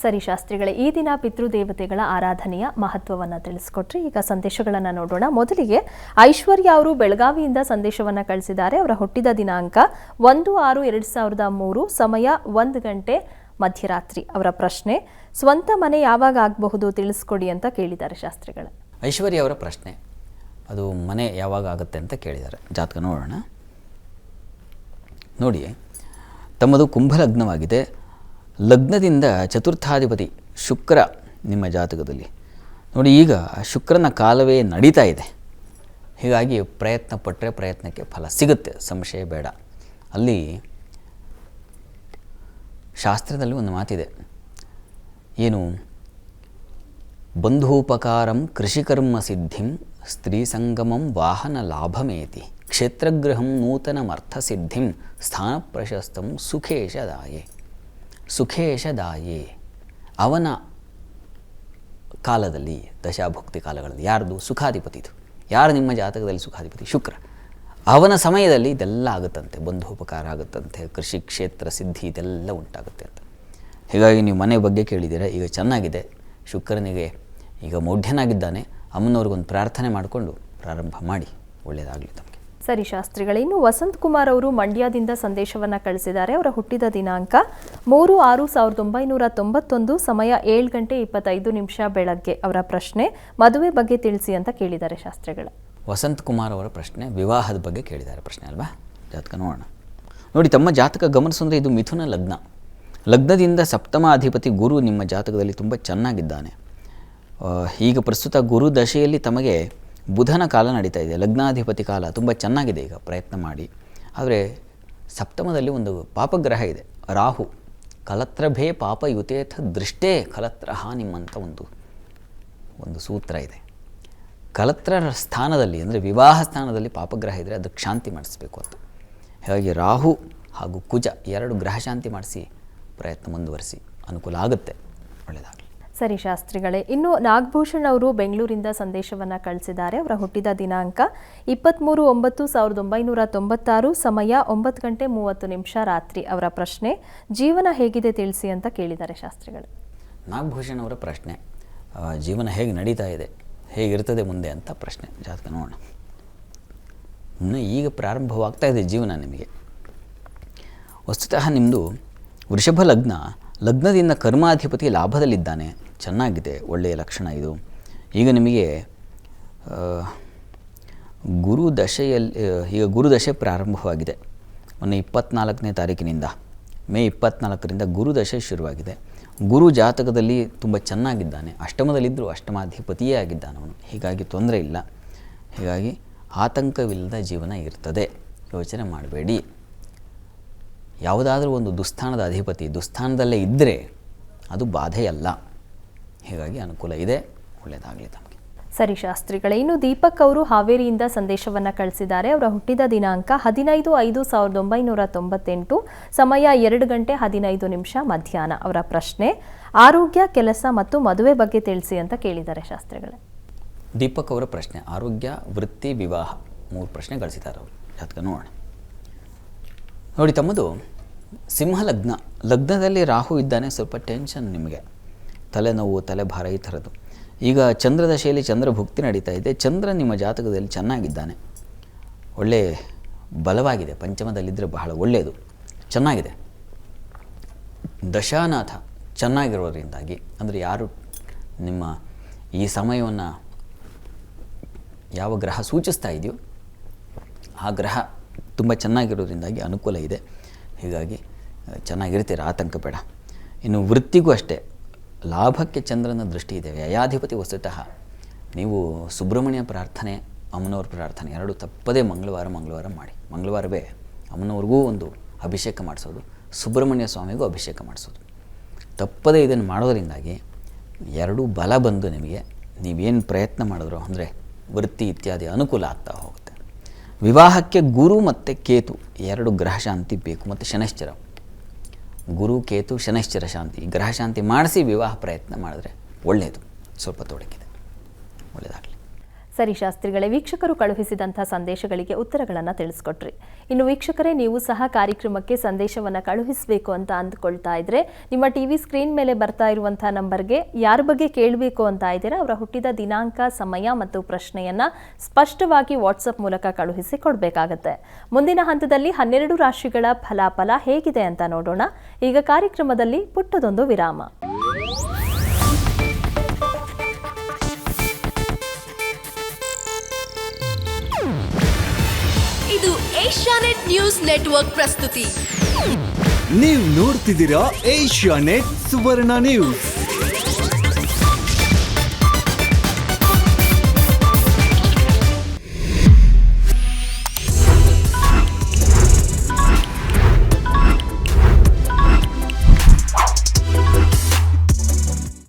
ಸರಿ ಶಾಸ್ತ್ರಿಗಳೇ, ಈ ದಿನ ಪಿತೃದೇವತೆಗಳ ಆರಾಧನೆಯ ಮಹತ್ವವನ್ನು ತಿಳಿಸ್ಕೊಟ್ರಿ. ಈಗ ಸಂದೇಶಗಳನ್ನು ನೋಡೋಣ. ಮೊದಲಿಗೆ ಐಶ್ವರ್ಯ ಅವರು ಬೆಳಗಾವಿಯಿಂದ ಸಂದೇಶವನ್ನು ಕಳಿಸಿದ್ದಾರೆ. ಅವರ ಹುಟ್ಟಿದ ದಿನಾಂಕ 1/6/2003, ಸಮಯ 1 ಗಂಟೆ ಮಧ್ಯರಾತ್ರಿ. ಅವರ ಪ್ರಶ್ನೆ, ಸ್ವಂತ ಮನೆ ಯಾವಾಗ ಆಗಬಹುದು ತಿಳಿಸ್ಕೊಡಿ ಅಂತ ಕೇಳಿದ್ದಾರೆ ಶಾಸ್ತ್ರಿಗಳು. ಐಶ್ವರ್ಯ ಅವರ ಪ್ರಶ್ನೆ, ಅದು ಮನೆ ಯಾವಾಗ ಆಗುತ್ತೆ ಅಂತ ಕೇಳಿದ್ದಾರೆ. ಜಾತಕ ನೋಡೋಣ. ನೋಡಿ, ತಮ್ಮದು ಕುಂಭಲಗ್ನವಾಗಿದೆ. ಲಗ್ನದಿಂದ ಚತುರ್ಥಾಧಿಪತಿ ಶುಕ್ರ ನಿಮ್ಮ ಜಾತಕದಲ್ಲಿ. ನೋಡಿ, ಈಗ ಶುಕ್ರನ ಕಾಲವೇ ನಡೀತಾ ಇದೆ. ಹೀಗಾಗಿ ಪ್ರಯತ್ನ ಪಟ್ಟರೆ ಪ್ರಯತ್ನಕ್ಕೆ ಫಲ ಸಿಗುತ್ತೆ, ಸಂಶಯ ಬೇಡ. ಅಲ್ಲಿ ಶಾಸ್ತ್ರದಲ್ಲಿ ಒಂದು ಮಾತಿದೆ, ಏನು, ಬಂಧೂಪಕಾರಂ ಕೃಷಿಕರ್ಮ ಸಿದ್ಧಿಂ ಸ್ತ್ರೀ ಸಂಗಮಂ ವಾಹನ ಲಾಭಮೇತಿ ಕ್ಷೇತ್ರಗೃಹಂ ನೂತನಮರ್ಥ ಸಿದ್ಧಿಂ ಸ್ಥಾನ ಪ್ರಶಸ್ತಂ ಸುಖೇಶದಾಯೇ. ಸುಖೇಶದಾಯೇ ಅವನ ಕಾಲದಲ್ಲಿ, ದಶಾಭುಕ್ತಿ ಕಾಲಗಳಲ್ಲಿ, ಯಾರ್ದು ಸುಖಾಧಿಪತಿದು, ಯಾರು ನಿಮ್ಮ ಜಾತಕದಲ್ಲಿ ಸುಖಾಧಿಪತಿ? ಶುಕ್ರ. ಅವನ ಸಮಯದಲ್ಲಿ ಇದೆಲ್ಲ ಆಗುತ್ತಂತೆ, ಬಂಧೋಪಕಾರ ಆಗುತ್ತಂತೆ, ಕೃಷಿ ಕ್ಷೇತ್ರ ಸಿದ್ಧಿ ಇದೆಲ್ಲ ಉಂಟಾಗುತ್ತೆ ಅಂತ. ಹೀಗಾಗಿ ನೀವು ಮನೆ ಬಗ್ಗೆ ಕೇಳಿದ್ದೀರಾ. ಈಗ ಚೆನ್ನಾಗಿದೆ, ಶುಕ್ರನಿಗೆ ಈಗ ಮೌಢ್ಯನಾಗಿದ್ದಾನೆ. ಅಮ್ಮನವ್ರಿಗೊಂದು ಪ್ರಾರ್ಥನೆ ಮಾಡಿಕೊಂಡು ಪ್ರಾರಂಭ ಮಾಡಿ, ಒಳ್ಳೆಯದಾಗಲಿ ತಮಗೆ. ಸರಿ ಶಾಸ್ತ್ರಿಗಳೇ, ಇನ್ನು ವಸಂತ್ ಕುಮಾರ್ ಅವರು ಮಂಡ್ಯದಿಂದ ಸಂದೇಶವನ್ನು ಕಳಿಸಿದ್ದಾರೆ. ಅವರ ಹುಟ್ಟಿದ ದಿನಾಂಕ 3/6/1991, ಸಮಯ 7 ಗಂಟೆ 25 ನಿಮಿಷ ಬೆಳಗ್ಗೆ. ಅವರ ಪ್ರಶ್ನೆ, ಮದುವೆ ಬಗ್ಗೆ ತಿಳಿಸಿ ಅಂತ ಕೇಳಿದ್ದಾರೆ ಶಾಸ್ತ್ರಿಗಳು. ವಸಂತ್ ಕುಮಾರ್ ಅವರ ಪ್ರಶ್ನೆ ವಿವಾಹದ ಬಗ್ಗೆ ಕೇಳಿದ್ದಾರೆ ಪ್ರಶ್ನೆ ಅಲ್ವಾ? ಜಾತಕ ನೋಡೋಣ. ನೋಡಿ, ತಮ್ಮ ಜಾತಕ ಗಮನಿಸಿದ್ರೆ ಇದು ಮಿಥುನ ಲಗ್ನ. ಲಗ್ನದಿಂದ ಸಪ್ತಮಾಧಿಪತಿ ಗುರು ನಿಮ್ಮ ಜಾತಕದಲ್ಲಿ ತುಂಬ ಚೆನ್ನಾಗಿದ್ದಾನೆ. ಈಗ ಪ್ರಸ್ತುತ ಗುರು ದಶೆಯಲ್ಲಿ ತಮಗೆ ಬುಧನ ಕಾಲ ನಡೀತಾ ಇದೆ. ಲಗ್ನಾಧಿಪತಿ ಕಾಲ ತುಂಬ ಚೆನ್ನಾಗಿದೆ. ಈಗ ಪ್ರಯತ್ನ ಮಾಡಿ. ಆದರೆ ಸಪ್ತಮದಲ್ಲಿ ಒಂದು ಪಾಪಗ್ರಹ ಇದೆ, ರಾಹು. ಕಲತ್ರಭೇ ಪಾಪಯುತೇಥ ದೃಷ್ಟೇ ಕಲತ್ರಹ ನಿಮ್ಮಂಥ ಒಂದು ಸೂತ್ರ ಇದೆ. ಕಲತ್ರ ಸ್ಥಾನದಲ್ಲಿ, ಅಂದರೆ ವಿವಾಹ ಸ್ಥಾನದಲ್ಲಿ ಪಾಪಗ್ರಹ ಇದ್ದರೆ ಅದಕ್ಕೆ ಶಾಂತಿ ಮಾಡಿಸ್ಬೇಕು ಅಂತ. ಹಾಗಾಗಿ ರಾಹು ಹಾಗೂ ಕುಜ 2 ಗ್ರಹ ಶಾಂತಿ ಮಾಡಿಸಿ ಪ್ರಯತ್ನ ಮುಂದುವರಿಸಿ, ಅನುಕೂಲ ಆಗುತ್ತೆ, ಒಳ್ಳೆಯದಾಗಲಿ. ಸರಿ ಶಾಸ್ತ್ರಿಗಳೇ, ಇನ್ನು ನಾಗಭೂಷಣ್ ಅವರು ಬೆಂಗಳೂರಿಂದ ಸಂದೇಶವನ್ನು ಕಳಿಸಿದ್ದಾರೆ. ಅವರ ಹುಟ್ಟಿದ ದಿನಾಂಕ 23/9/1996, ಸಮಯ 9 ಗಂಟೆ 30 ನಿಮಿಷ ರಾತ್ರಿ. ಅವರ ಪ್ರಶ್ನೆ, ಜೀವನ ಹೇಗಿದೆ ತಿಳಿಸಿ ಅಂತ ಕೇಳಿದ್ದಾರೆ ಶಾಸ್ತ್ರಿಗಳು. ನಾಗಭೂಷಣ್ ಅವರ ಪ್ರಶ್ನೆ, ಜೀವನ ಹೇಗೆ ನಡೀತಾ ಇದೆ, ಹೇಗಿರ್ತದೆ ಮುಂದೆ ಅಂತ ಪ್ರಶ್ನೆ. ಜಾತಕ ನೋಡೋಣ. ಇನ್ನು ಈಗ ಪ್ರಾರಂಭವಾಗ್ತಾ ಇದೆ ಜೀವನ ನಿಮಗೆ. ವಸ್ತುತಃ ನಿಮ್ಮದು ವೃಷಭ ಲಗ್ನ. ಲಗ್ನದಿಂದ ಕರ್ಮಾಧಿಪತಿ ಲಾಭದಲ್ಲಿದ್ದಾನೆ, ಚೆನ್ನಾಗಿದೆ, ಒಳ್ಳೆಯ ಲಕ್ಷಣ ಇದು. ಈಗ ನಿಮಗೆ ಗುರುದಶೆ ಪ್ರಾರಂಭವಾಗಿದೆ. ಮೊನ್ನೆ 24ನೇ ತಾರೀಕಿನಿಂದ, ಮೇ 24ರಿಂದ ಗುರುದಶೆ ಶುರುವಾಗಿದೆ. ಗುರು ಜಾತಕದಲ್ಲಿ ತುಂಬ ಚೆನ್ನಾಗಿದ್ದಾನೆ, ಅಷ್ಟಮದಲ್ಲಿದ್ದರೂ ಅಷ್ಟಮಾಧಿಪತಿಯೇ ಆಗಿದ್ದಾನೆ ಅವನು. ಹೀಗಾಗಿ ತೊಂದರೆ ಇಲ್ಲ. ಹೀಗಾಗಿ ಆತಂಕವಿಲ್ಲದ ಜೀವನ ಇರ್ತದೆ, ಯೋಚನೆ ಮಾಡಬೇಡಿ. ಯಾವುದಾದ್ರೂ ಒಂದು ದುಸ್ಥಾನದ ಅಧಿಪತಿ ದುಸ್ಥಾನದಲ್ಲೇ ಇದ್ದರೆ ಅದು ಬಾಧೆಯಲ್ಲ. ಹೀಗಾಗಿ ಅನುಕೂಲ ಇದೆ, ಒಳ್ಳೆಯದಾಗಲಿ ತಮಗೆ. ಸರಿ ಶಾಸ್ತ್ರಿಗಳೇ, ಇನ್ನು ದೀಪಕ್ ಅವರು ಹಾವೇರಿಯಿಂದ ಸಂದೇಶವನ್ನು ಕಳಿಸಿದ್ದಾರೆ. ಅವರ ಹುಟ್ಟಿದ ದಿನಾಂಕ 15/5/1998, ಸಮಯ 2 ಗಂಟೆ 15 ನಿಮಿಷ ಮಧ್ಯಾಹ್ನ. ಅವರ ಪ್ರಶ್ನೆ, ಆರೋಗ್ಯ, ಕೆಲಸ ಮತ್ತು ಮದುವೆ ಬಗ್ಗೆ ತಿಳಿಸಿ ಅಂತ ಕೇಳಿದ್ದಾರೆ ಶಾಸ್ತ್ರಿಗಳೇ. ದೀಪಕ್ ಅವರ ಪ್ರಶ್ನೆ, ಆರೋಗ್ಯ, ವೃತ್ತಿ, ವಿವಾಹ, 3 ಪ್ರಶ್ನೆ ಕಳಿಸಿದ್ದಾರೆ ಅವರು. ಜಾತಕ ನೋಡೋಣ. ನೋಡಿ, ತಮ್ಮದು ಸಿಂಹ ಲಗ್ನ. ಲಗ್ನದಲ್ಲಿ ರಾಹು ಇದ್ದಾನೆ, ಸ್ವಲ್ಪ ಟೆನ್ಷನ್ ನಿಮಗೆ, ತಲೆನೋವು, ತಲೆಭಾರ ಈ ಥರದ್ದು. ಈಗ ಚಂದ್ರದಶೆಯಲ್ಲಿ ಚಂದ್ರಭುಕ್ತಿ ನಡೀತಾ ಇದೆ. ಚಂದ್ರ ನಿಮ್ಮ ಜಾತಕದಲ್ಲಿ ಚೆನ್ನಾಗಿದ್ದಾನೆ, ಒಳ್ಳೆ ಬಲವಾಗಿದೆ. ಪಂಚಮದಲ್ಲಿದ್ದರೆ ಬಹಳ ಒಳ್ಳೆಯದು, ಚೆನ್ನಾಗಿದೆ. ದಶಾನಾಥ ಚೆನ್ನಾಗಿರೋದ್ರಿಂದಾಗಿ, ಅಂದರೆ ಯಾರು ನಿಮ್ಮ ಈ ಸಮಯವನ್ನು ಯಾವ ಗ್ರಹ ಸೂಚಿಸ್ತಾ ಇದೆಯೋ ಆ ಗ್ರಹ ತುಂಬ ಚೆನ್ನಾಗಿರೋದ್ರಿಂದಾಗಿ ಅನುಕೂಲ ಇದೆ. ಹೀಗಾಗಿ ಚೆನ್ನಾಗಿರ್ತೀರ, ಆತಂಕ ಬೇಡ. ಇನ್ನು ವೃತ್ತಿಗೂ ಅಷ್ಟೇ, ಲಾಭಕ್ಕೆ ಚಂದ್ರನ ದೃಷ್ಟಿ ಇದೆ. ವ್ಯಯಾಧಿಪತಿ ವಸ್ತುತಃ ನೀವು ಸುಬ್ರಹ್ಮಣ್ಯ ಪ್ರಾರ್ಥನೆ, ಅಮ್ಮನವ್ರ ಪ್ರಾರ್ಥನೆ 2 ತಪ್ಪದೇ ಮಂಗಳವಾರ ಮಾಡಿ. ಮಂಗಳವಾರವೇ ಅಮ್ಮನವ್ರಿಗೂ ಒಂದು ಅಭಿಷೇಕ ಮಾಡಿಸೋದು, ಸುಬ್ರಹ್ಮಣ್ಯ ಸ್ವಾಮಿಗೂ ಅಭಿಷೇಕ ಮಾಡಿಸೋದು. ತಪ್ಪದೇ ಇದನ್ನು ಮಾಡೋದರಿಂದಾಗಿ 2 ಬಲ ಬಂದು ನಿಮಗೆ ನೀವೇನು ಪ್ರಯತ್ನ ಮಾಡಿದ್ರೋ, ಅಂದರೆ ವೃತ್ತಿ ಇತ್ಯಾದಿ ಅನುಕೂಲ ಆಗ್ತಾ ಹೋಗುತ್ತೆ. ವಿವಾಹಕ್ಕೆ ಗುರು ಮತ್ತು ಕೇತು 2 ಗ್ರಹ ಶಾಂತಿ ಬೇಕು, ಮತ್ತು ಶನೈಶ್ಚರ. ಗುರು, ಕೇತು, ಶನೈಶ್ಚರ ಶಾಂತಿ, ಗ್ರಹ ಶಾಂತಿ ಮಾಡಿಸಿ ವಿವಾಹ ಪ್ರಯತ್ನ ಮಾಡಿದ್ರೆ ಒಳ್ಳೆಯದು. ಸ್ವಲ್ಪ ತೊಡಗಿದೆ, ಒಳ್ಳೆಯದಾಗಲಿ. ಸರಿ ಶಾಸ್ತ್ರಿಗಳೇ, ವೀಕ್ಷಕರು ಕಳುಹಿಸಿದಂಥ ಸಂದೇಶಗಳಿಗೆ ಉತ್ತರಗಳನ್ನು ತಿಳಿಸ್ಕೊಟ್ರಿ. ಇನ್ನು ವೀಕ್ಷಕರೇ, ನೀವು ಸಹ ಕಾರ್ಯಕ್ರಮಕ್ಕೆ ಸಂದೇಶವನ್ನು ಕಳುಹಿಸಬೇಕು ಅಂತ ಅಂದ್ಕೊಳ್ತಾ ಇದ್ರೆ ನಿಮ್ಮ ಟಿವಿ ಸ್ಕ್ರೀನ್ ಮೇಲೆ ಬರ್ತಾ ಇರುವಂಥ ನಂಬರ್ಗೆ ಯಾರ ಬಗ್ಗೆ ಕೇಳಬೇಕು ಅಂತ ಇದ್ದೀರಾ ಅವರ ಹುಟ್ಟಿದ ದಿನಾಂಕ, ಸಮಯ ಮತ್ತು ಪ್ರಶ್ನೆಯನ್ನ ಸ್ಪಷ್ಟವಾಗಿ ವಾಟ್ಸಪ್ ಮೂಲಕ ಕಳುಹಿಸಿ ಕೊಡಬೇಕಾಗತ್ತೆ. ಮುಂದಿನ ಹಂತದಲ್ಲಿ 12 ರಾಶಿಗಳ ಫಲಾಫಲ ಹೇಗಿದೆ ಅಂತ ನೋಡೋಣ. ಈಗ ಕಾರ್ಯಕ್ರಮದಲ್ಲಿ ಪುಟ್ಟದೊಂದು ವಿರಾಮ. ಇದು ಏಷ್ಯಾನೆಟ್ ನ್ಯೂಸ್ ನೆಟ್ವರ್ಕ್ ಪ್ರಸ್ತುತಿ. ನೀವು ನೋಡ್ತಿದ್ದೀರಾ ಏಷ್ಯಾನೆಟ್ ಸುವರ್ಣ ನ್ಯೂಸ್.